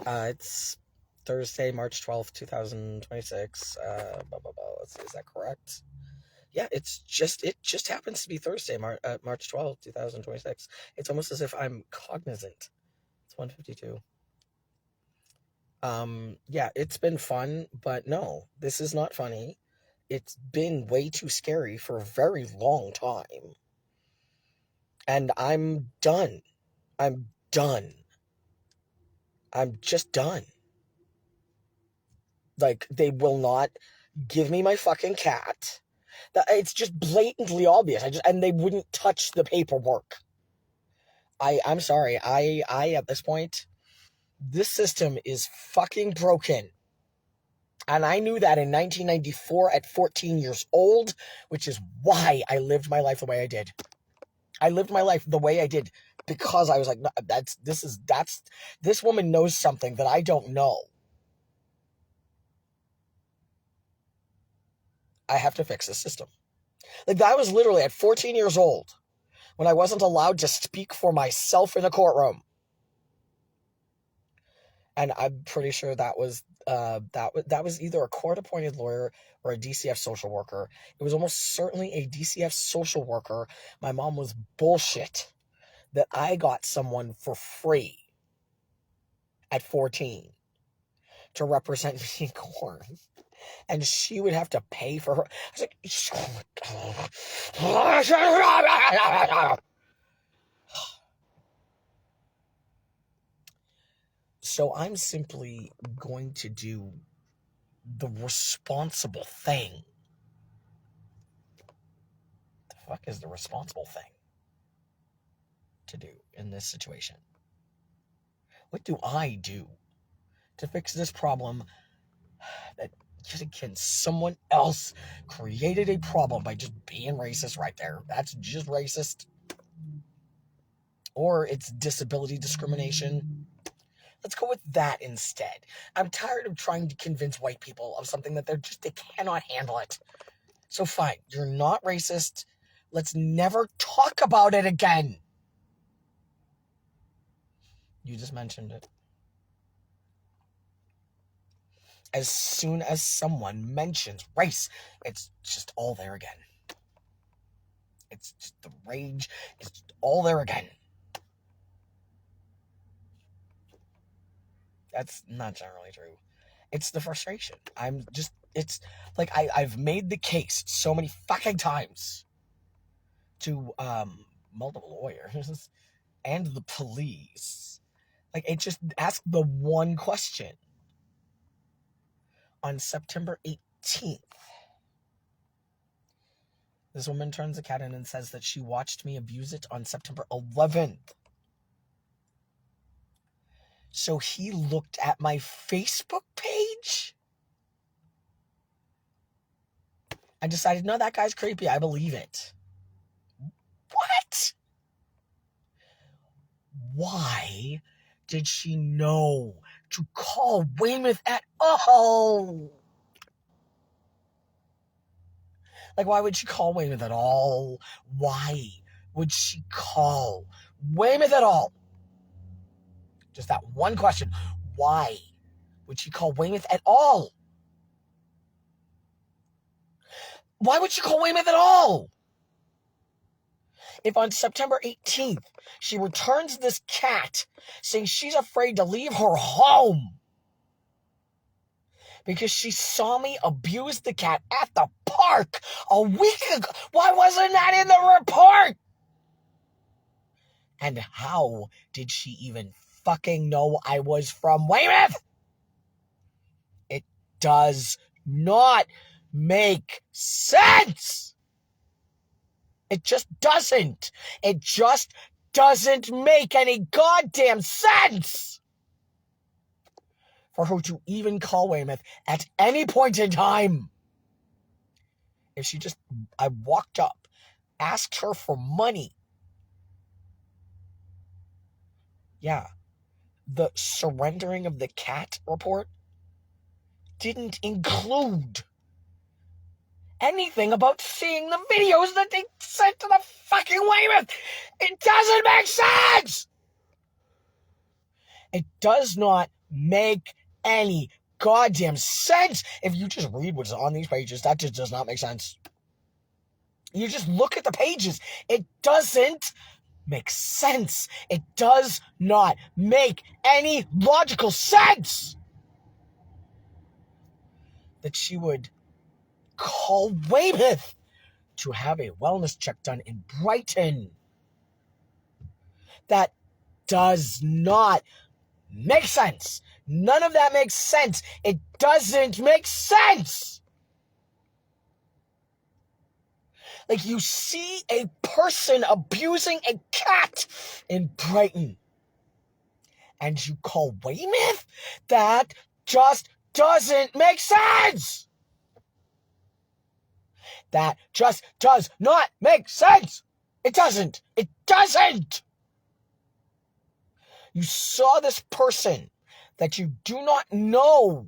It's Thursday, March 12th, 2026. Let's see, is that correct? Yeah, it just happens to be Thursday, March 12th, 2026. It's almost as if I'm cognizant. It's 1:52. Yeah, it's been fun, but no, this is not funny. It's been way too scary for a very long time. And I'm done. I'm done. I'm just done. Like, they will not give me my fucking cat. It's just blatantly obvious. And they wouldn't touch the paperwork. I'm sorry. I at this point, this system is fucking broken. And I knew that in 1994 at 14 years old, which is why I lived my life the way I did. I lived my life the way I did because I was like, no, this woman knows something that I don't know. I have to fix this system. Like, I was literally at 14 years old when I wasn't allowed to speak for myself in a courtroom. And I'm pretty sure that was either a court-appointed lawyer or a DCF social worker. It was almost certainly a DCF social worker. My mom was bullshit that I got someone for free at 14 to represent me in court. And she would have to pay for her. I was like, so I'm simply going to do the responsible thing. The fuck is the responsible thing to do in this situation? What do I do to fix this problem that, just again, someone else created a problem by just being racist right there? That's just racist. Or it's disability discrimination. Let's go with that instead. I'm tired of trying to convince white people of something that they cannot handle it. So fine, you're not racist. Let's never talk about it again. You just mentioned it. As soon as someone mentions race, it's just all there again. It's just the rage. It's just all there again. That's not generally true. It's the frustration. It's like I've made the case so many fucking times to multiple lawyers and the police. Like, it just ask the one question. On September 18th, this woman turns the cat in and says that she watched me abuse it on September 11th. So he looked at my Facebook page and decided, no, that guy's creepy. I believe it. What? Why did she know to call Weymouth at all? Like, why would she call Weymouth at all? Why would she call Weymouth at all? Just that one question. Why would she call Weymouth at all? Why would she call Weymouth at all? If on September 18th, she returns this cat saying she's afraid to leave her home because she saw me abuse the cat at the park a week ago, why wasn't that in the report? And how did she even fucking know I was from Weymouth? It does not make sense. It just doesn't. It just doesn't make any goddamn sense for her to even call Weymouth at any point in time. If she just, I walked up, asked her for money. Yeah, the surrendering of the cat report didn't include anything about seeing the videos that they sent to the fucking Weymouth. It doesn't make sense. It does not make any goddamn sense. If you just read what's on these pages, that just does not make sense. You just look at the pages. It doesn't make sense. It does not make any logical sense that she would call Weymouth to have a wellness check done in Brighton. That does not make sense. None of that makes sense. It doesn't make sense. Like, you see a person abusing a cat in Brighton, and you call Weymouth? That just doesn't make sense. That just does not make sense. It doesn't. It doesn't. You saw this person that you do not know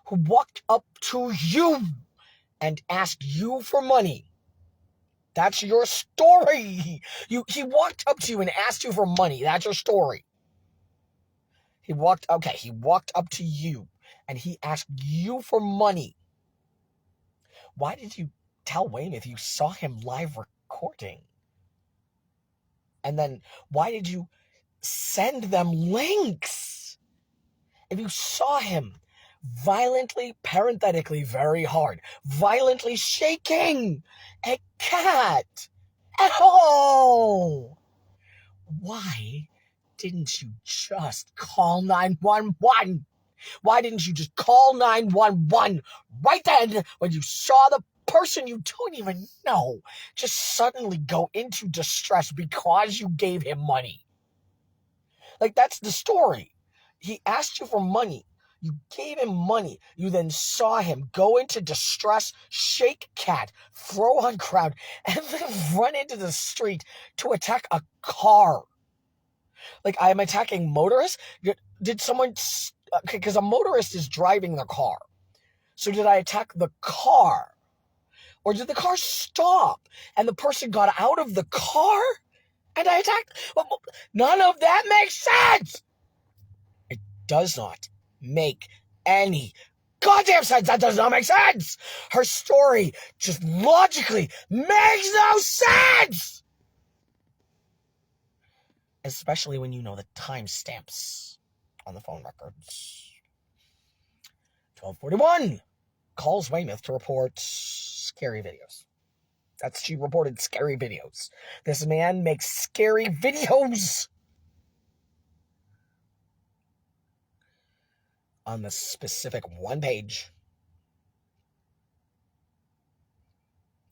who walked up to you and asked you for money. That's your story. He walked up to you and asked you for money. That's your story. He walked up to you and he asked you for money. Why did you tell Weymouth you saw him live recording? And then why did you send them links? If you saw him violently, parenthetically very hard, violently shaking a cat at all, why didn't you just call 911? Why didn't you just call 911 right then when you saw the person you don't even know just suddenly go into distress because you gave him money? Like, that's the story. He asked you for money. You gave him money. You then saw him go into distress, shake cat, throw on crowd, and then run into the street to attack a car. Like, I am attacking motorists? Did someone... Because a motorist is driving the car. So did I attack the car? Or did the car stop and the person got out of the car and I attacked? Well, none of that makes sense. It does not make any goddamn sense. That does not make sense. Her story just logically makes no sense. Especially when you know the timestamps on the phone records. 12:41 calls Weymouth to report scary videos. She reported scary videos. This man makes scary videos on the specific one page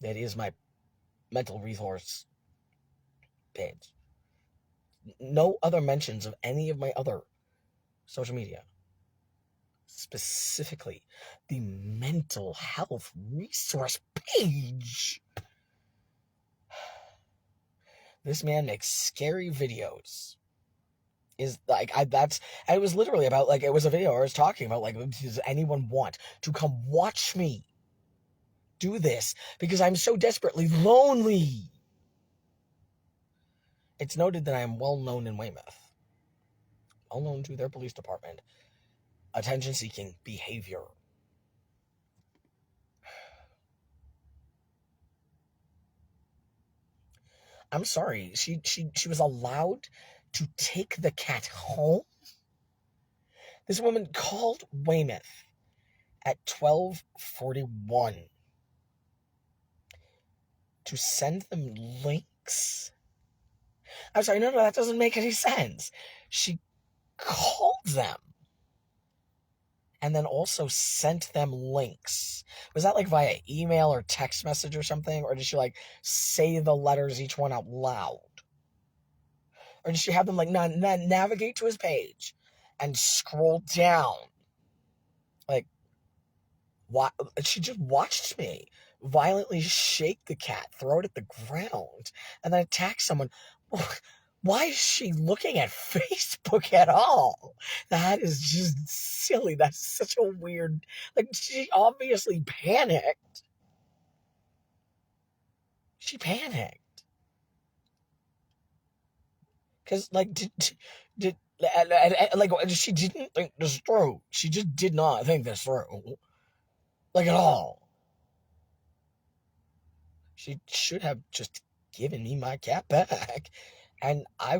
that is my mental resource page. No other mentions of any of my other social media. Specifically, the mental health resource page. This man makes scary videos. Is like, it was literally about, like, it was a video I was talking about, like, does anyone want to come watch me do this? Because I'm so desperately lonely. It's noted that I am well known in Weymouth. Well known to their police department. Attention-seeking behavior. I'm sorry. She was allowed to take the cat home. This woman called Weymouth at 12:41 to send them links. I'm sorry, no, that doesn't make any sense. She called them and then also sent them links. Was that like via email or text message or something? Or did she like say the letters, each one out loud? Or did she have them like navigate to his page and scroll down? Like, what? She just watched me violently shake the cat, throw it at the ground, and then attack someone. Why is she looking at Facebook at all? That is just silly. That's such a weird... Like, she obviously panicked. She panicked. Because, like, Like, she didn't think this through. She just did not think this through. Like, at all. She should have just given me my cat back. And I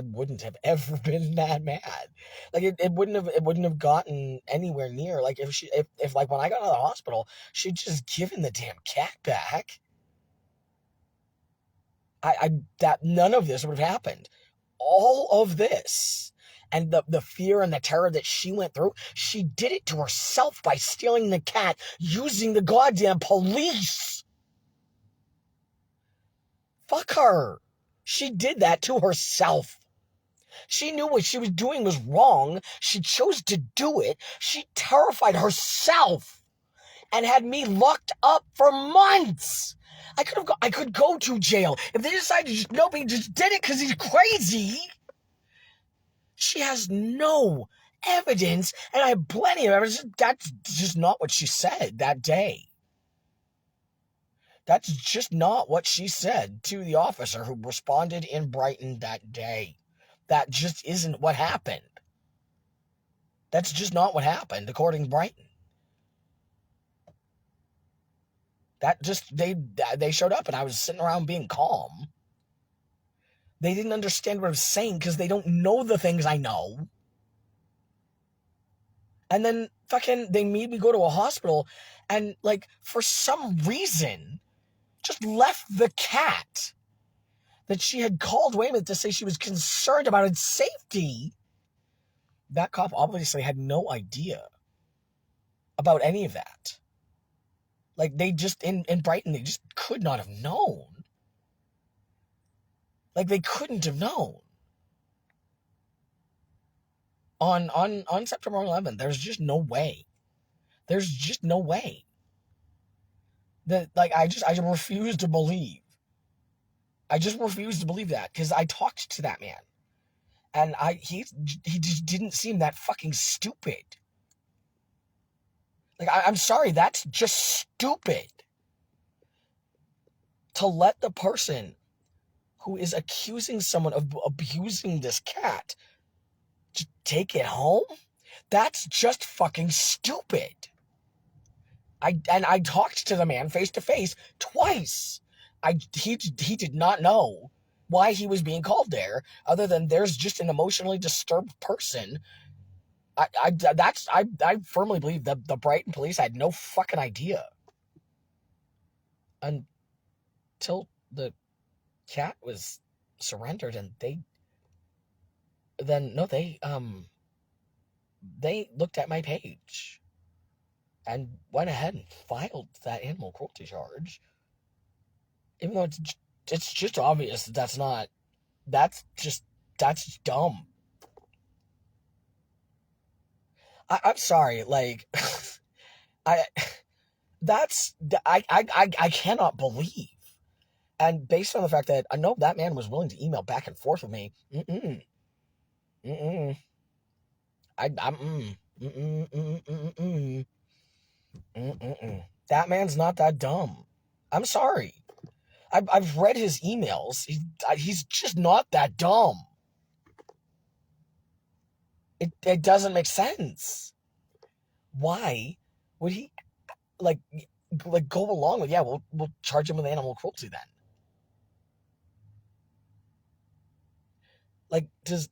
wouldn't have ever been that mad. Like, it wouldn't have gotten anywhere near. Like, if like when I got out of the hospital, she'd just given the damn cat back. That none of this would have happened. All of this and the fear and the terror that she went through, she did it to herself by stealing the cat using the goddamn police. Fuck her. She did that to herself. She knew what she was doing was wrong. She chose to do it. She terrified herself and had me locked up for months. I could go to jail. If they decided to just, nope, he just did it because he's crazy. She has no evidence, and I have plenty of evidence. That's just not what she said that day. That's just not what she said to the officer who responded in Brighton that day. That just isn't what happened. That's just not what happened, according to Brighton. That just, they showed up and I was sitting around being calm. They didn't understand what I was saying because they don't know the things I know. And then fucking they made me go to a hospital and, like, for some reason, just left the cat that she had called Weymouth to say she was concerned about its safety. That cop obviously had no idea about any of that. Like, they just, in Brighton, they just could not have known. Like, they couldn't have known. On September 11th, there's just no way. There's just no way. That, like, I refuse to believe. I just refuse to believe that, because I talked to that man. And he just didn't seem that fucking stupid. Like, I'm sorry, that's just stupid. To let the person who is accusing someone of abusing this cat just take it home? That's just fucking stupid. I talked to the man face to face twice. He did not know why he was being called there, other than there's just an emotionally disturbed person. I firmly believe that the Brighton police had no fucking idea until the cat was surrendered, and they looked at my page and went ahead and filed that animal cruelty charge, even though it's just obvious that that's dumb. I'm sorry, like, I I cannot believe. And based on the fact that I know that man was willing to email back and forth with me, mm-mm, mm-mm, I'm mm-mm, mm-mm, mm-mm, mm-mm. That man's not that dumb. I'm sorry. I've read his emails. He's just not that dumb. It doesn't make sense. Why would he like go along with, yeah, we'll charge him with animal cruelty then? Like, does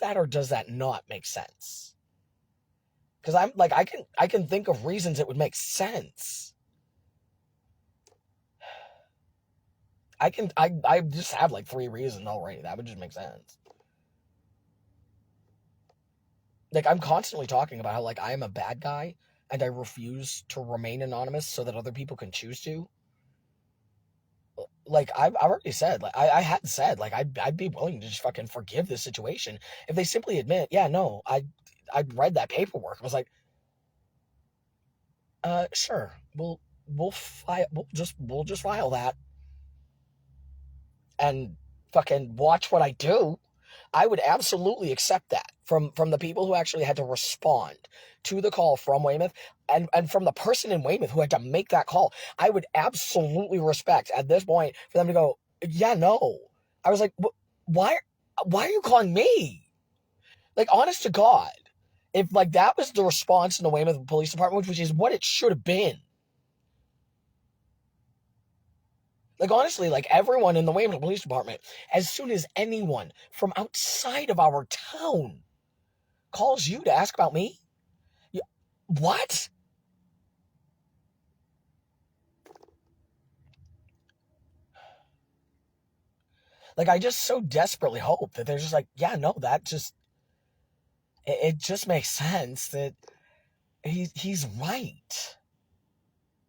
that or does that not make sense? Because I'm like, I can think of reasons it would make sense. I just have like 3 reasons already. That would just make sense. Like, I'm constantly talking about how, like, I am a bad guy and I refuse to remain anonymous so that other people can choose to. Like, I've already said, like, I had said, like, I'd be willing to just fucking forgive this situation if they simply admit, yeah, no, I read that paperwork. I was like, sure, we'll just file that and fucking watch what I do. I would absolutely accept that from the people who actually had to respond to the call from Weymouth, and from the person in Weymouth who had to make that call. I would absolutely respect at this point for them to go, yeah, no. I was like, why are you calling me? Like, honest to God, if, like, that was the response in the Weymouth Police Department, which is what it should have been. Like, honestly, like, everyone in the Weymouth Police Department, as soon as anyone from outside of our town calls you to ask about me, what? Like, I just so desperately hope that they're just like, yeah, no, that just, it just makes sense that he's right.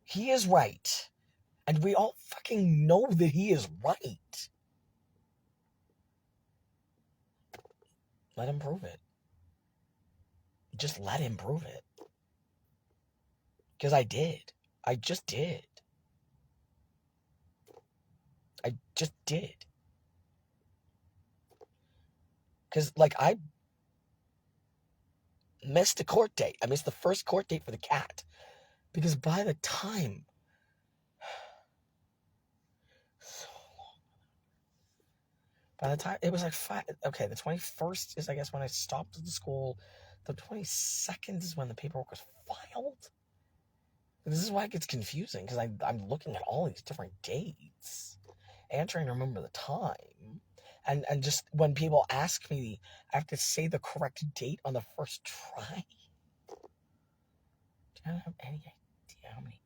He is right. And we all fucking know that he is right. Let him prove it. Just let him prove it. Because I did. I just did. I just did. Because, like, I missed a court date. I missed the first court date for the cat. Because by the time... By the time... It was like 5... Okay, the 21st is, I guess, when I stopped at the school. The 22nd is when the paperwork was filed. This is why it gets confusing, because I'm looking at all these different dates and trying to remember the time. And just when people ask me, I have to say the correct date on the first try. Do you have any idea how many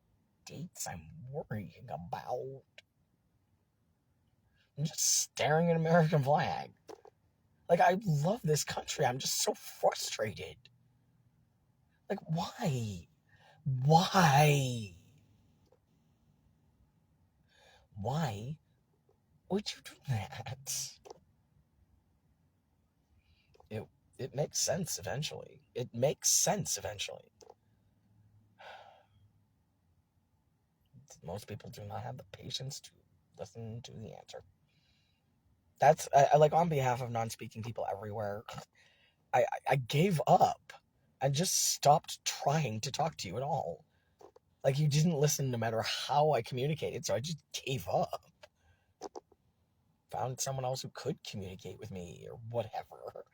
dates I'm worrying about? I'm just staring at an American flag. Like, I love this country. I'm just so frustrated. Like, why? Why? Why would you do that? It makes sense eventually. It makes sense eventually. Most people do not have the patience to listen to the answer. That's, like, on behalf of non-speaking people everywhere, I gave up and just stopped trying to talk to you at all. Like, you didn't listen no matter how I communicated, so I just gave up. Found someone else who could communicate with me or whatever.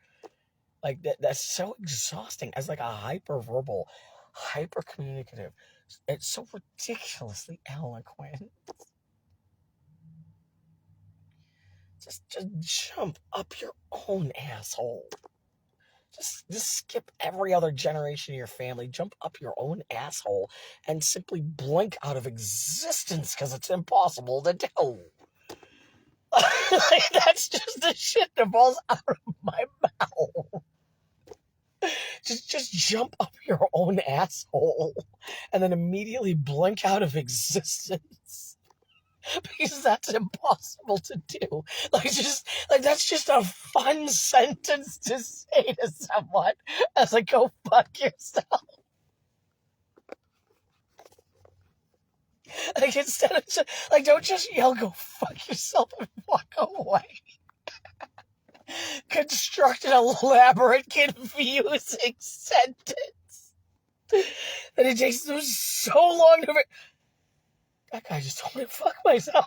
Like, that's so exhausting as, like, a hyper-verbal, hyper-communicative. It's so ridiculously eloquent. Just jump up your own asshole. Just skip every other generation of your family. Jump up your own asshole and simply blink out of existence because it's impossible to do. Like, that's just the shit that falls out of my mouth. Just jump up your own asshole and then immediately blink out of existence. Because that's impossible to do. Like, that's just a fun sentence to say to someone as like, go fuck yourself. Like, instead of just, like, don't just yell, go fuck yourself and walk away. Construct an elaborate, confusing sentence that it takes them so long to... That guy just told me to fuck myself.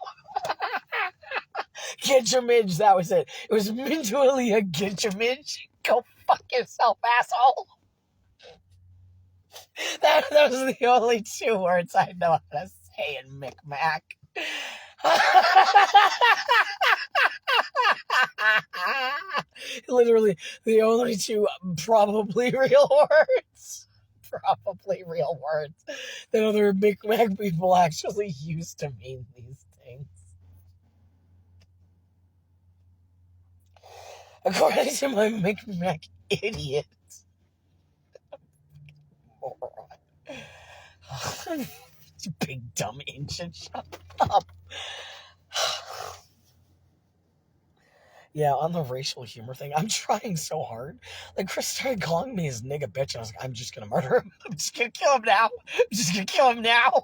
Get your midge, that was it. It was mentally a get your midge. Go fuck yourself, asshole. That was the only 2 words I know how to say in Micmac. Literally, the only 2 probably real words. Probably real words that other Micmac people actually use to mean these things. According to my Micmac idiot. You big dumb ancient, shut up. Yeah, on the racial humor thing, I'm trying so hard. Like, Chris started calling me his nigga bitch, and I was like, I'm just gonna murder him. I'm just gonna kill him now. I'm just gonna kill him now.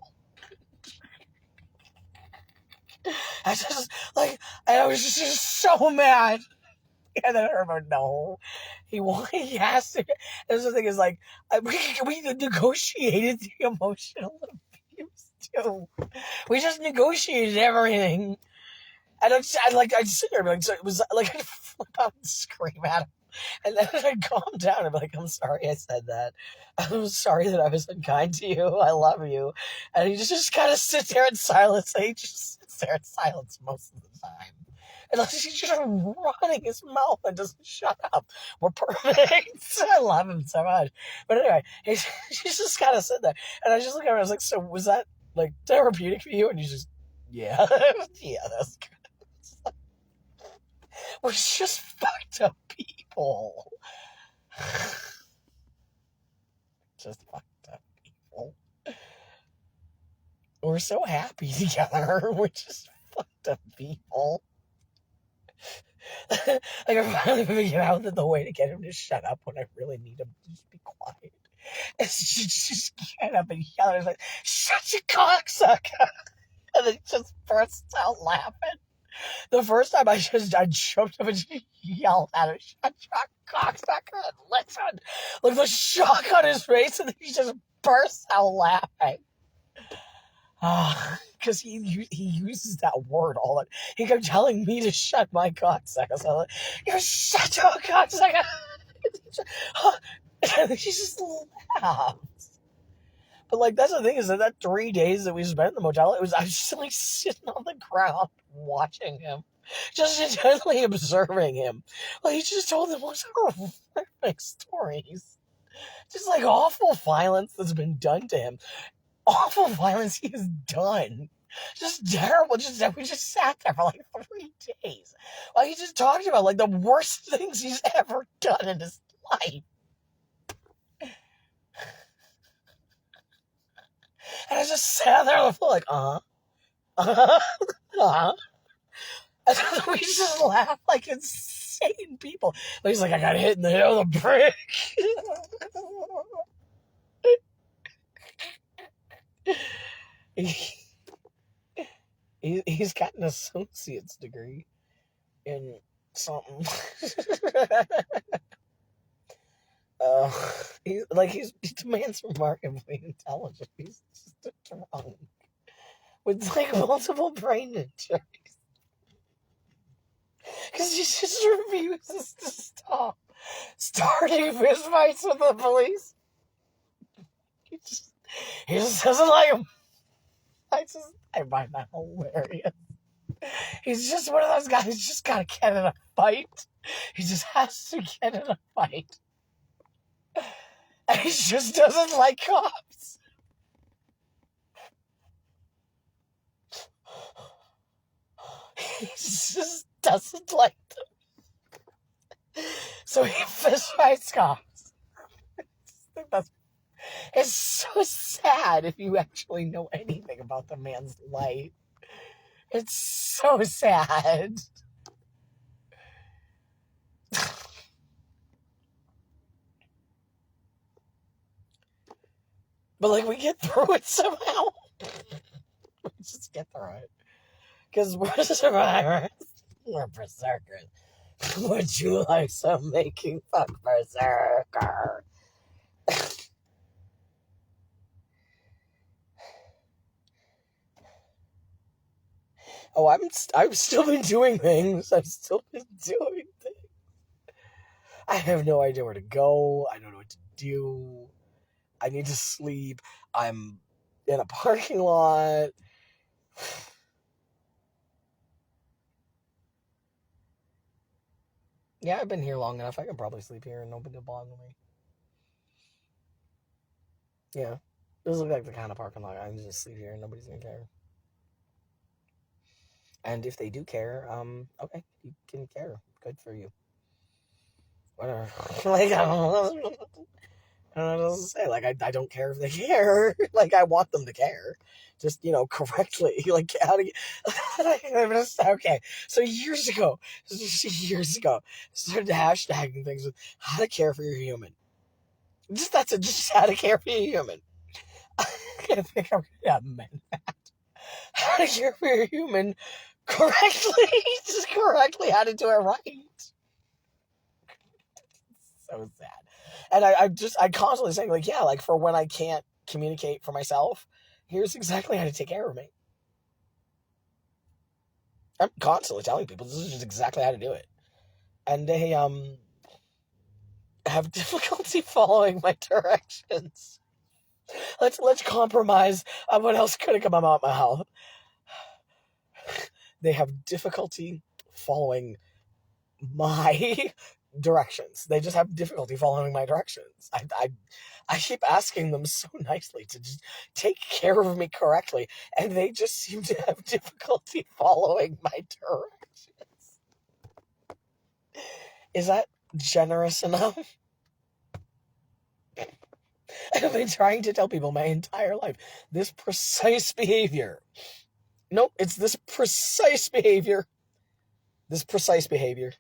I just, like, I was just so mad. And then I remember, no, he has to. And the thing is, like, we negotiated the emotional abuse too. We just negotiated everything. And I'd sit there and be like, so it was like, I'd flip out and scream at him. And then I'd calm down and be like, I'm sorry I said that. I'm sorry that I was unkind to you. I love you. And he just kind of sits there in silence. And he just sits there in silence most of the time. And like, he's just running his mouth and doesn't shut up. We're perfect. I love him so much. But anyway, he's just kind of sitting there. And I just look at him and I was like, so was that like therapeutic for you? And he's just, yeah. Yeah, that's good. We're just fucked up people. Just fucked up people. We're so happy together. We're just fucked up people. Like, I finally figured out that the way to get him to shut up when I really need him to just be quiet is to just get up and yell at him, like, shut your cocksucker! And then he just bursts out laughing. The first time I jumped up and just yelled at him, shut your cocksucker, and listen. Like the shock on his face, and then he just bursts out laughing. Because he uses that word all the time. He kept telling me to shut my cocksucker. So I'm like, you shut your cocksucker! And he just laughs. But like, that's the thing, is that 3 days that we spent in the motel, I was just like sitting on the ground watching him, just intently observing him. Like, he just told the most horrific stories, just like awful violence that's been done to him, awful violence he has done, just terrible. We just sat there for like 3 days. Like, he just talked about like the worst things he's ever done in his life. And I just sat there on the floor like, And then we just laugh like insane people. Like, he's like, I got hit in the head with a brick. He's got an associate's degree in something. He's the man's remarkably intelligent. He's just drunk with like multiple brain injuries. Because he just refuses to stop starting fistfights with the police. He just doesn't like him. I find that hilarious. He's just one of those guys who's just gotta get in a fight. He just has to get in a fight. And he just doesn't like cops. He just doesn't like them. So he fist fights cops. It's so sad if you actually know anything about the man's life. It's so sad. But like, we get through it somehow. We just get through it. Because we're survivors. We're berserkers. Would you like some making fuck berserker? Oh, I've still been doing things. I've still been doing things. I have no idea where to go. I don't know what to do. I need to sleep. I'm in a parking lot. Yeah, I've been here long enough. I can probably sleep here and nobody will bother me. Yeah. This looks like the kind of parking lot I can just sleep here and nobody's gonna care. And if they do care, okay, you can care. Good for you. Whatever. Like, I don't know what to say. Like, I don't care if they care. Like, I want them to care. Just, correctly. Like, how do you... Okay, so years ago, started hashtagging things with how to care for your human. That's it, just how to care for your human. I think I'm gonna amend that. How to care for your human correctly. Just correctly how to do it right. So sad. And I constantly saying, like, yeah, like, for when I can't communicate for myself, here's exactly how to take care of me. I'm constantly telling people this is just exactly how to do it. And have difficulty following my directions. Let's compromise on what else could have come out of my mouth. They have difficulty following my directions. They just have difficulty following my directions. I keep asking them so nicely to just take care of me correctly, and they just seem to have difficulty following my directions. Is that generous enough? I've been trying to tell people my entire life this precise behavior. Nope, it's this precise behavior. This precise behavior.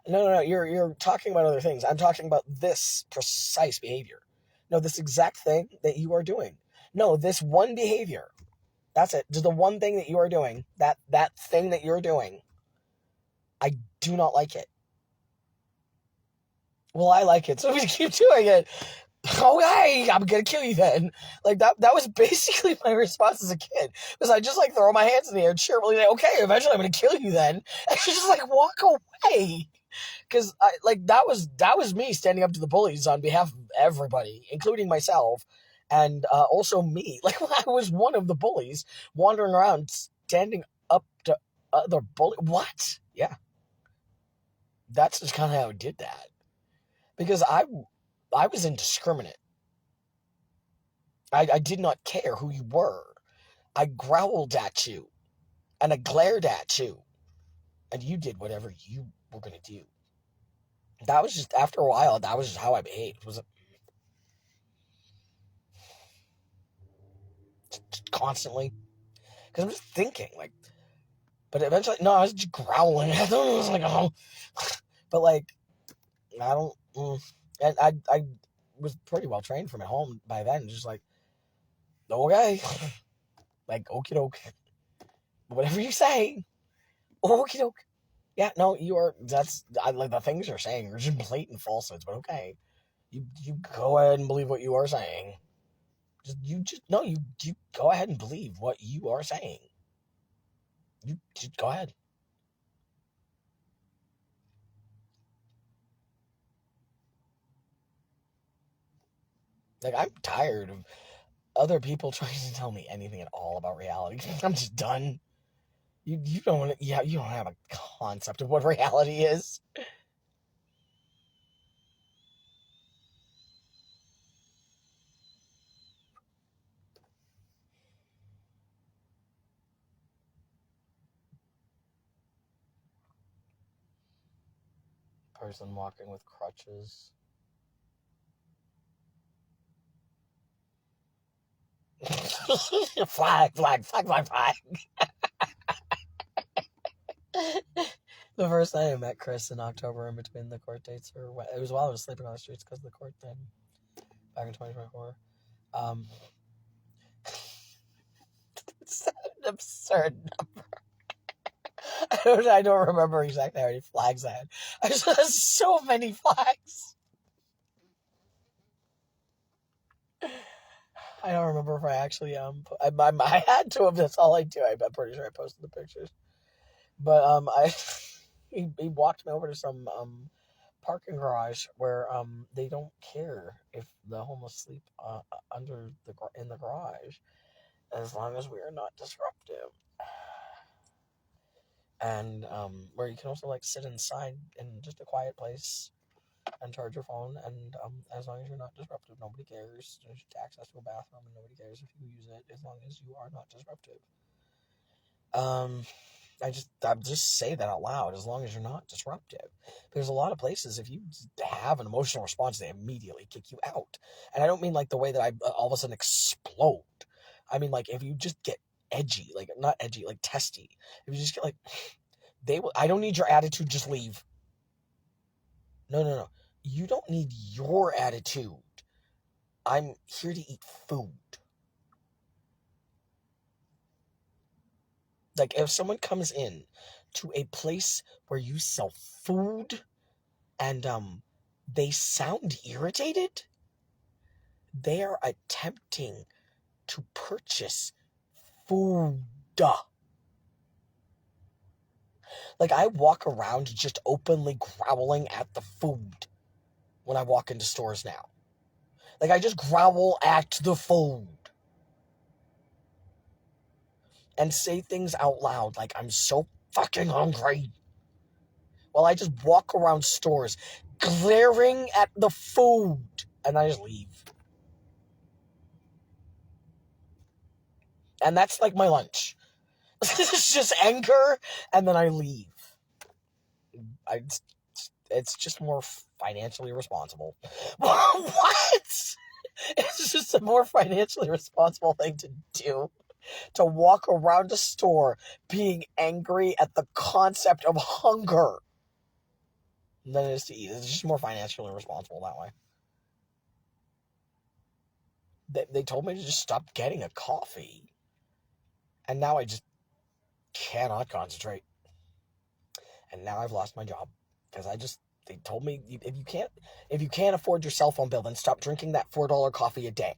No, you're talking about other things. I'm talking about this precise behavior. No, this exact thing that you are doing. No, this one behavior. That's it. Just the one thing that you are doing. That thing that you're doing. I do not like it. Well, I like it, so we keep doing it. Okay, I'm gonna kill you then. Like that was basically my response as a kid. Because I just like throw my hands in the air cheerfully, like, okay, eventually I'm gonna kill you then. And just like walk away. Because that was me standing up to the bullies on behalf of everybody, including myself, and also me. Like I was one of the bullies wandering around, standing up to other bullies. What? Yeah, that's just kind of how I did that. Because I was indiscriminate. I did not care who you were. I growled at you, and I glared at you, and you did whatever you were gonna do. That was just, after a while, that was just how I behaved. Was constantly. Because I'm just thinking, like, but eventually, no, I was just growling at them. I was like, oh. But, like, I don't, and I was pretty well trained from at home by then. Just like, okay. Like, okie doke. Whatever you say. Okie doke. Yeah, no, like, the things you're saying are just blatant falsehoods, but okay. You go ahead and believe what you are saying. You go ahead and believe what you are saying. You just go ahead. Like, I'm tired of other people trying to tell me anything at all about reality. I'm just done. You don't you don't have a concept of what reality is. Person walking with crutches. Flag. The first time I met Chris in October in between the court dates, or it was while I was sleeping on the streets because of the court thing back in 2024. It's an absurd number. I don't remember exactly how many flags I had. I just had so many flags. I don't remember if I actually I had to have. That's all I do. I'm pretty sure I posted the pictures. But he walked me over to some parking garage where they don't care if the homeless sleep in the garage, as long as we are not disruptive. And where you can also like sit inside in just a quiet place and charge your phone, and as long as you're not disruptive, nobody cares. There's access to a bathroom, and nobody cares if you use it, as long as you are not disruptive. I just say that out loud, as long as you're not disruptive. There's a lot of places, if you have an emotional response, they immediately kick you out. And I don't mean like the way that I all of a sudden explode. I mean like if you just get edgy, like not edgy, like testy. If you just get like, I don't need your attitude, just leave. No. You don't need your attitude. I'm here to eat food. Like, if someone comes in to a place where you sell food and they sound irritated, they are attempting to purchase food. Like, I walk around just openly growling at the food. when I walk into stores now. Like, I just growl at the food and say things out loud like I'm so fucking hungry while I just walk around stores glaring at the food and I just leave. And that's like my lunch. It's just anger and then I leave. It's just more financially responsible. What? It's just a more financially responsible thing to do. To walk around a store being angry at the concept of hunger than it is to eat. It's just more financially responsible that way. They told me to just stop getting a coffee. And now I just cannot concentrate. And now I've lost my job. Because they told me, if you can't afford your cell phone bill, then stop drinking that $4 coffee a day.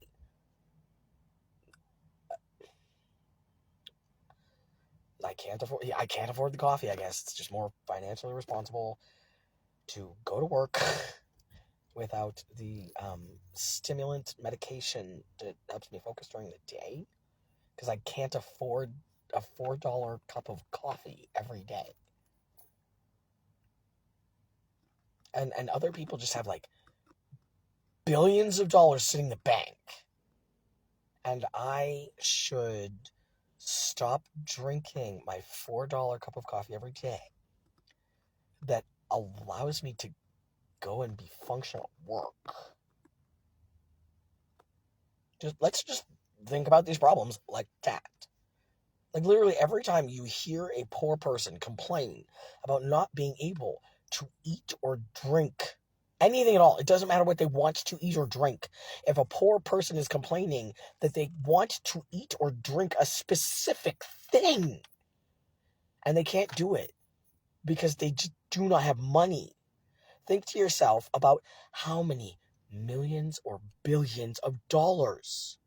I can't afford the coffee, I guess. It's just more financially responsible to go to work without the stimulant medication that helps me focus during the day. Because I can't afford a $4 cup of coffee every day. And other people just have like billions of dollars sitting in the bank. And I should stop drinking my $4 cup of coffee every day that allows me to go and be functional at work. Let's just think about these problems like that. Like, literally every time you hear a poor person complain about not being able to eat or drink anything at all, it doesn't matter what they want to eat or drink. If a poor person is complaining that they want to eat or drink a specific thing and they can't do it because they just do not have money, think to yourself about how many millions or billions of dollars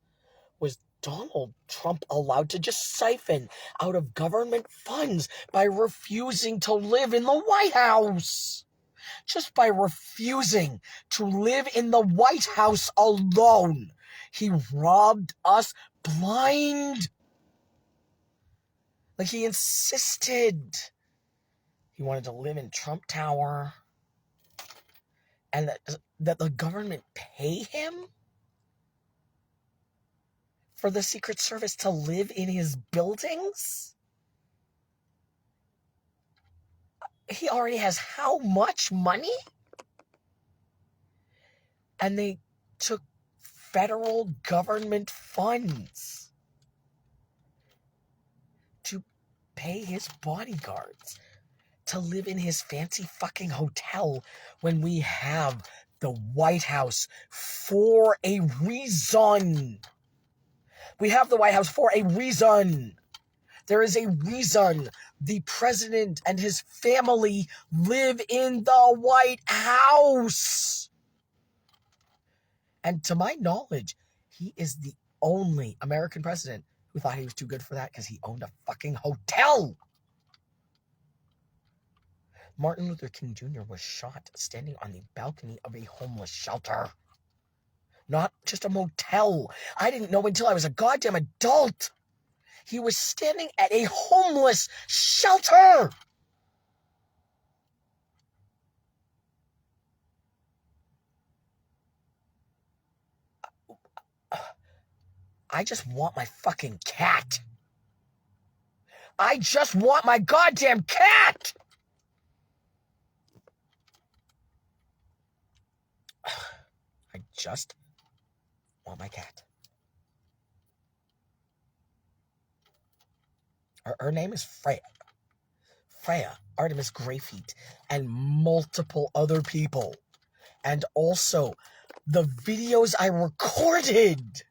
was Donald Trump allowed to just siphon out of government funds by refusing to live in the White House. Just by refusing to live in the White House alone, he robbed us blind. Like, he insisted he wanted to live in Trump Tower and that the government pay him for the Secret Service to live in his buildings? He already has how much money? And they took federal government funds to pay his bodyguards to live in his fancy fucking hotel when we have the White House for a reason. We have the White House for a reason. There is a reason the president and his family live in the White House. And to my knowledge, he is the only American president who thought he was too good for that because he owned a fucking hotel. Martin Luther King Jr. was shot standing on the balcony of a homeless shelter. Not just a motel. I didn't know until I was a goddamn adult. He was standing at a homeless shelter. I just want my fucking cat. I just want my goddamn cat. I just want my cat. Her name is Freya. Freya, Artemis Greyfeet, and multiple other people. And also, the videos I recorded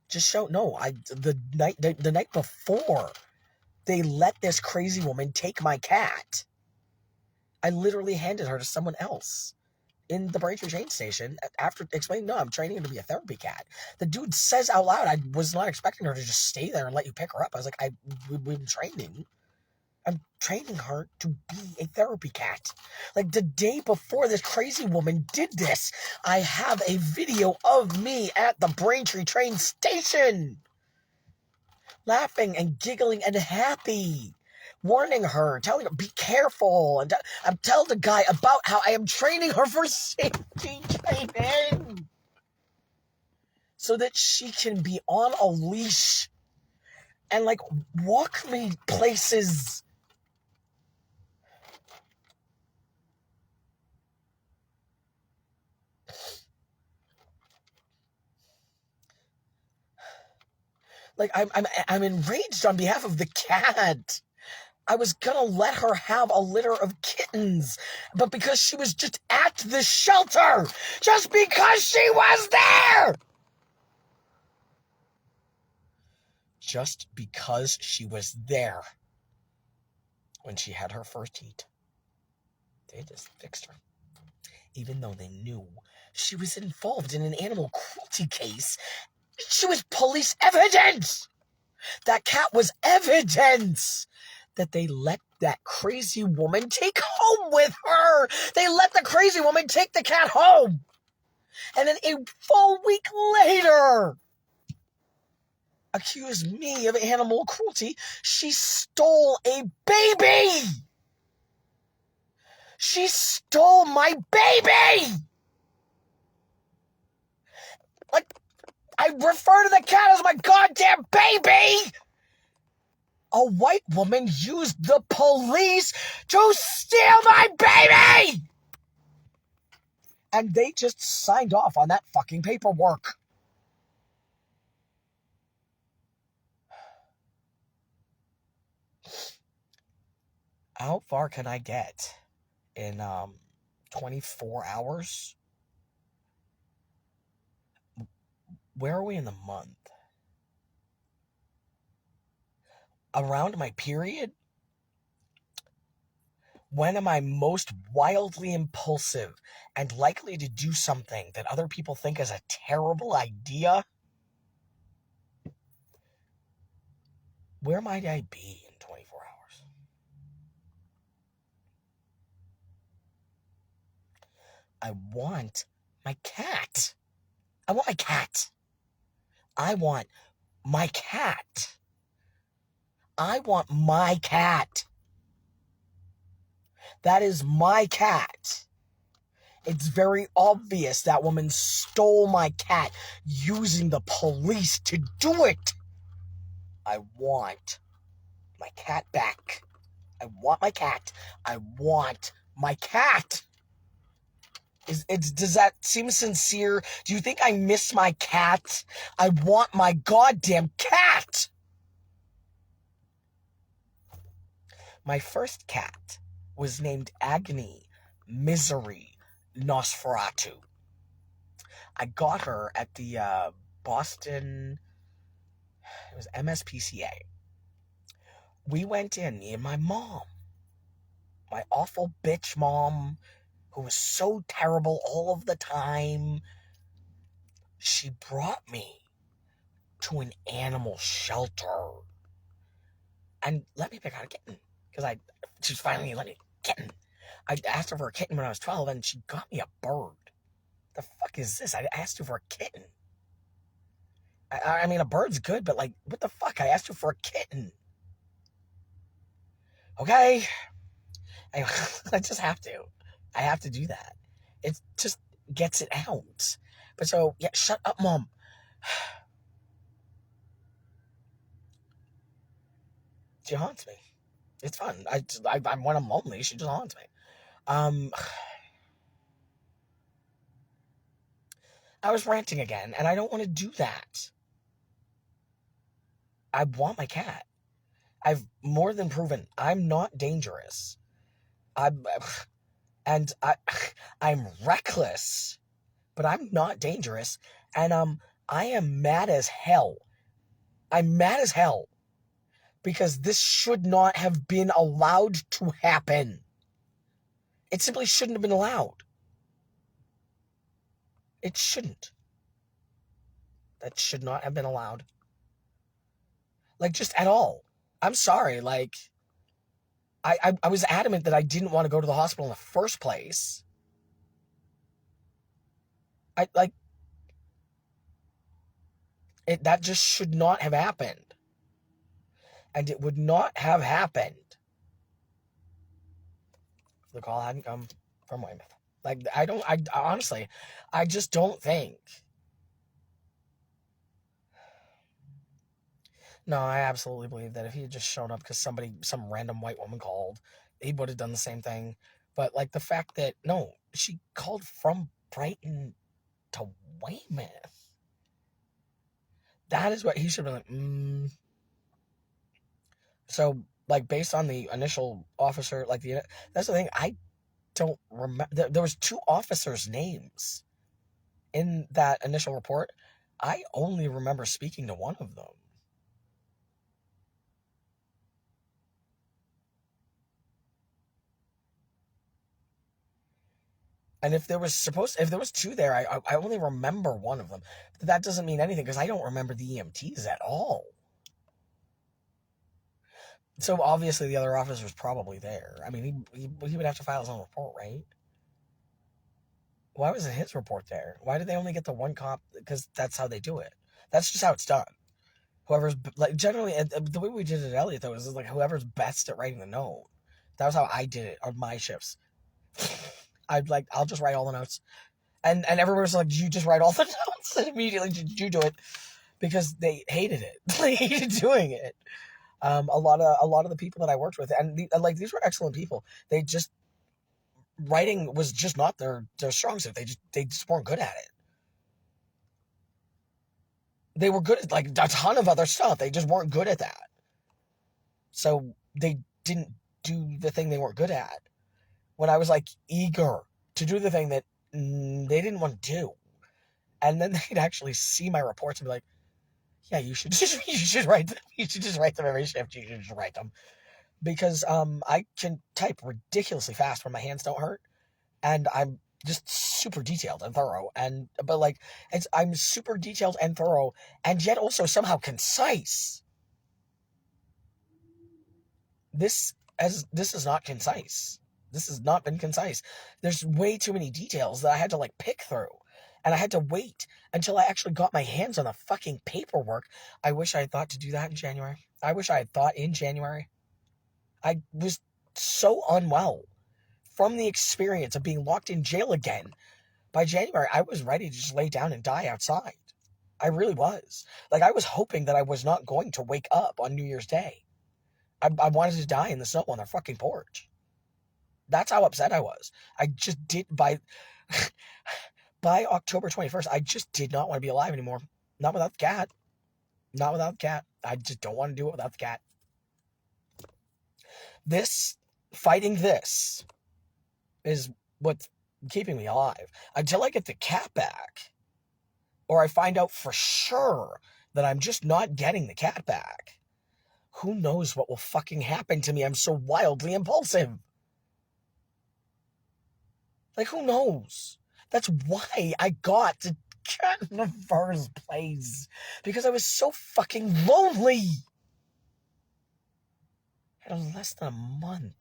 just show, the night before they let this crazy woman take my cat, I literally handed her to someone else in the Braintree train station after explaining, no, I'm training her to be a therapy cat. The dude says out loud, I was not expecting her to just stay there and let you pick her up. I was like, we've been training. I'm training her to be a therapy cat. Like the day before this crazy woman did this, I have a video of me at the Braintree train station, laughing and giggling and happy, warning her, telling her, be careful. And I'm telling the guy about how I am training her for safety training so that she can be on a leash and like walk me places. Like I'm enraged on behalf of the cat. I was gonna let her have a litter of kittens, but because she was just at the shelter, just because she was there, just because she was there when she had her first heat, they just fixed her. Even though they knew she was involved in an animal cruelty case, she was police evidence. That cat was evidence that they let that crazy woman take home with her. They let the crazy woman take the cat home. And then a full week later, accused me of animal cruelty. She stole a baby. She stole my baby. Like, I refer to the cat as my goddamn baby. A white woman used the police to steal my baby! And they just signed off on that fucking paperwork. How far can I get in 24 hours? Where are we in the month? Around my period? When am I most wildly impulsive and likely to do something that other people think is a terrible idea? Where might I be in 24 hours? I want my cat. I want my cat. I want my cat. I want my cat. That is my cat. It's very obvious that woman stole my cat using the police to do it. I want my cat back. I want my cat. I want my cat. Does that seem sincere? Do you think I miss my cat? I want my goddamn cat. My first cat was named Agony Misery Nosferatu. I got her at the Boston, it was MSPCA. We went in, me and my mom, my awful bitch mom, who was so terrible all of the time. She brought me to an animal shelter and let me pick out a kitten because she finally let me a kitten. I asked her for a kitten when I was 12 and she got me a bird. The fuck is this? I asked you for a kitten. I mean, a bird's good, but like, what the fuck? I asked you for a kitten. Okay? I just have to. I have to do that. It just gets it out. But so, yeah, shut up, Mom. She haunts me. It's fun. When I'm lonely, she just haunts me. I was ranting again, and I don't want to do that. I want my cat. I've more than proven I'm not dangerous. I'm reckless, but I'm not dangerous. And I am mad as hell. I'm mad as hell because this should not have been allowed to happen. It simply shouldn't have been allowed. It shouldn't. That should not have been allowed. Like, just at all. I'm sorry, like, I was adamant that I didn't want to go to the hospital in the first place. I like it. That just should not have happened, and it would not have happened. The call hadn't come from Weymouth. Like I don't. I honestly, I just don't think. No, I absolutely believe that if he had just shown up because some random white woman called, he would have done the same thing. But like the fact that no, she called from Brighton to Weymouth. That is what he should have been like. So like based on the initial officer, like that's the thing. I don't remember. There was two officers' names in that initial report. I only remember speaking to one of them. And if there was two there, I only remember one of them. But that doesn't mean anything because I don't remember the EMTs at all. So obviously the other officer was probably there. I mean, he would have to file his own report, right? Why wasn't his report there? Why did they only get the one cop? Because that's how they do it. That's just how it's done. Whoever's like generally the way we did it at Elliot though is like whoever's best at writing the note. That was how I did it on my shifts. I'll just write all the notes. And everyone was like, "Did you just write all the notes?" And immediately, "Did you do it?" Because they hated it. They hated doing it. A lot of the people that I worked with, and like these were excellent people. They just writing was just not their strong suit. They just weren't good at it. They were good at like a ton of other stuff. They just weren't good at that. So they didn't do the thing they weren't good at. When I was like eager to do the thing that they didn't want to do, and then they'd actually see my reports and be like, "Yeah, you should write them. You should just write them every shift. You should just write them." Because I can type ridiculously fast when my hands don't hurt, and I'm just super detailed and thorough. But like I'm super detailed and thorough, and yet also somehow concise. This is not concise. This has not been concise. There's way too many details that I had to like pick through. And I had to wait until I actually got my hands on the fucking paperwork. I wish I had thought to do that in January. I wish I had thought in January. I was so unwell from the experience of being locked in jail again. By January, I was ready to just lay down and die outside. I really was. Like, I was hoping that I was not going to wake up on New Year's Day. I wanted to die in the snow on their fucking porch. That's how upset I was. I just did by October 21st, I just did not want to be alive anymore. Not without the cat. Not without the cat. I just don't want to do it without the cat. Fighting this is what's keeping me alive. Until I get the cat back, or I find out for sure that I'm just not getting the cat back, who knows what will fucking happen to me? I'm so wildly impulsive. Like, who knows? That's why I got to cat in the first place. Because I was so fucking lonely. It was less than a month.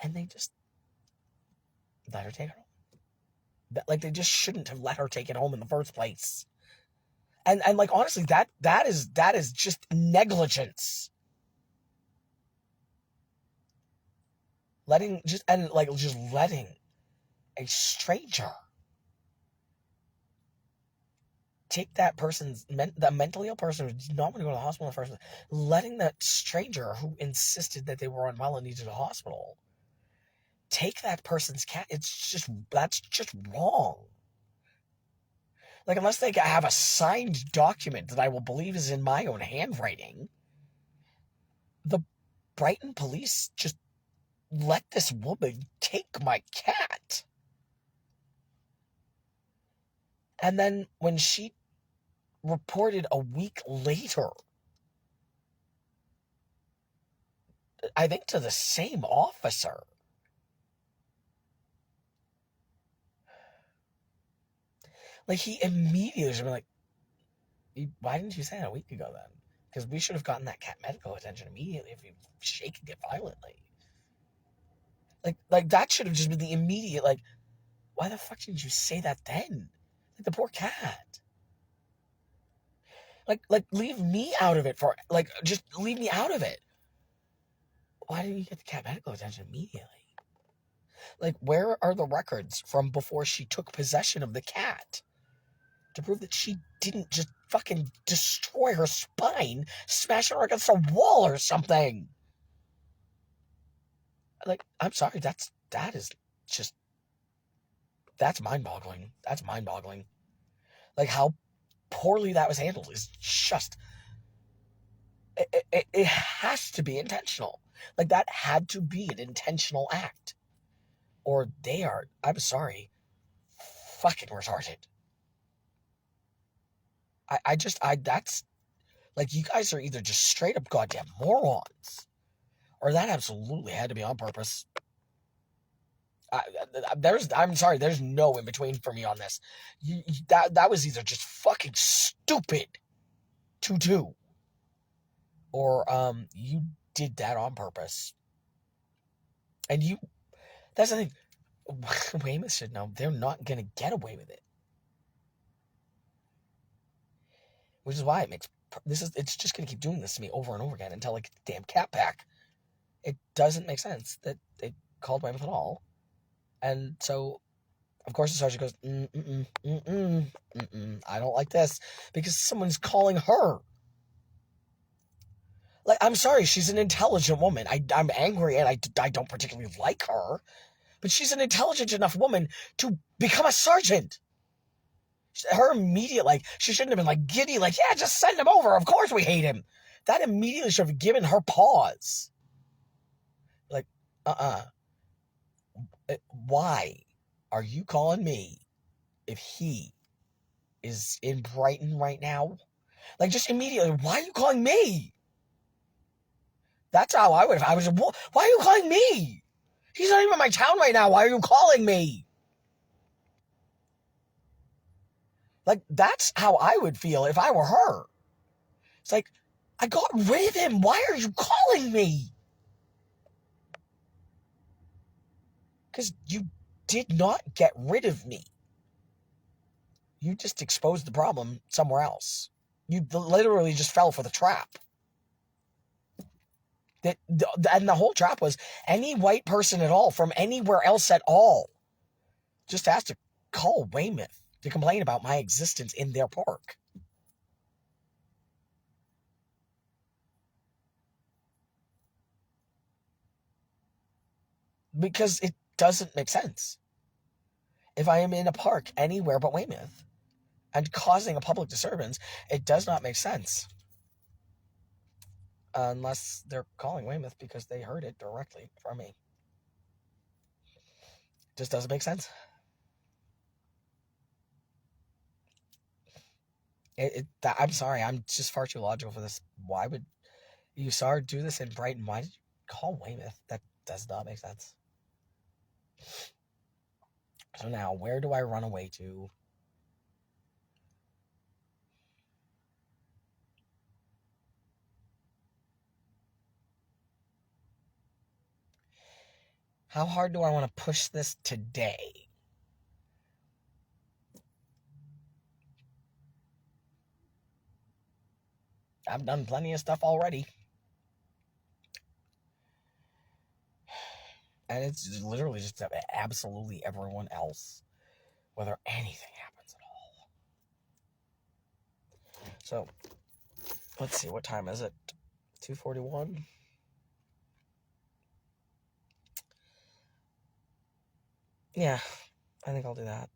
And they just let her take it home. Like, they just shouldn't have let her take it home in the first place. And like, honestly, that is just negligence. Letting a stranger take that the mentally ill person who did not want to go to the hospital in the first place, letting that stranger who insisted that they were unwell and needed a hospital take that person's cat. That's just wrong. Like, unless they have a signed document that I will believe is in my own handwriting, the Brighton police just let this woman take my cat. And then when she reported a week later, I think to the same officer, like, he immediately was like, "Why didn't you say that a week ago then? Because we should have gotten that cat medical attention immediately if you shaking it violently." Like that should have just been the immediate, like, why the fuck didn't you say that then? Like, the poor cat. Like, leave me out of it for, like, just leave me out of it. Why didn't you get the cat medical attention immediately? Like, where are the records from before she took possession of the cat to prove that she didn't just fucking destroy her spine, smash her against a wall or something? Like, I'm sorry, that is just, that's mind-boggling. That's mind-boggling. Like, how poorly that was handled is just, it has to be intentional. Like, that had to be an intentional act. Or they are, I'm sorry, fucking retarded. That's, like, you guys are either just straight up goddamn morons, or that absolutely had to be on purpose. I'm sorry, there's no in between for me on this. That was either just fucking stupid to do, or you did that on purpose. And that's the thing. Weymouth should know they're not gonna get away with it, which is why it's just gonna keep doing this to me over and over again until I get the damn cat back. It doesn't make sense that they called Weymouth at all, and so of course the sergeant goes, I don't like this because someone's calling her. Like, I'm sorry, she's an intelligent woman. I'm angry and I don't particularly like her, but she's an intelligent enough woman to become a sergeant. Her immediate, like, she shouldn't have been like giddy, like, yeah, just send him over. Of course we hate him. That immediately should have given her pause. Like, why are you calling me if he is in Brighton right now? Like, just immediately, why are you calling me? That's how I would have. I was, why are you calling me? He's not even in my town right now. Why are you calling me? Like, that's how I would feel if I were her. It's like, I got rid of him. Why are you calling me? Because you did not get rid of me. You just exposed the problem somewhere else. You literally just fell for the trap. And the whole trap was any white person at all from anywhere else at all just has to call Weymouth to complain about my existence in their park. Because it doesn't make sense. If I am in a park anywhere but Weymouth and causing a public disturbance, it does not make sense. Unless they're calling Weymouth because they heard it directly from me. Just doesn't make sense. I'm sorry, I'm just far too logical for this. Why would you do this in Brighton? Why did you call Weymouth? That does not make sense. So now, where do I run away to? How hard do I want to push this today? I've done plenty of stuff already. And it's literally just absolutely everyone else, whether anything happens at all. So, let's see, what time is it? 2:41? Yeah, I think I'll do that.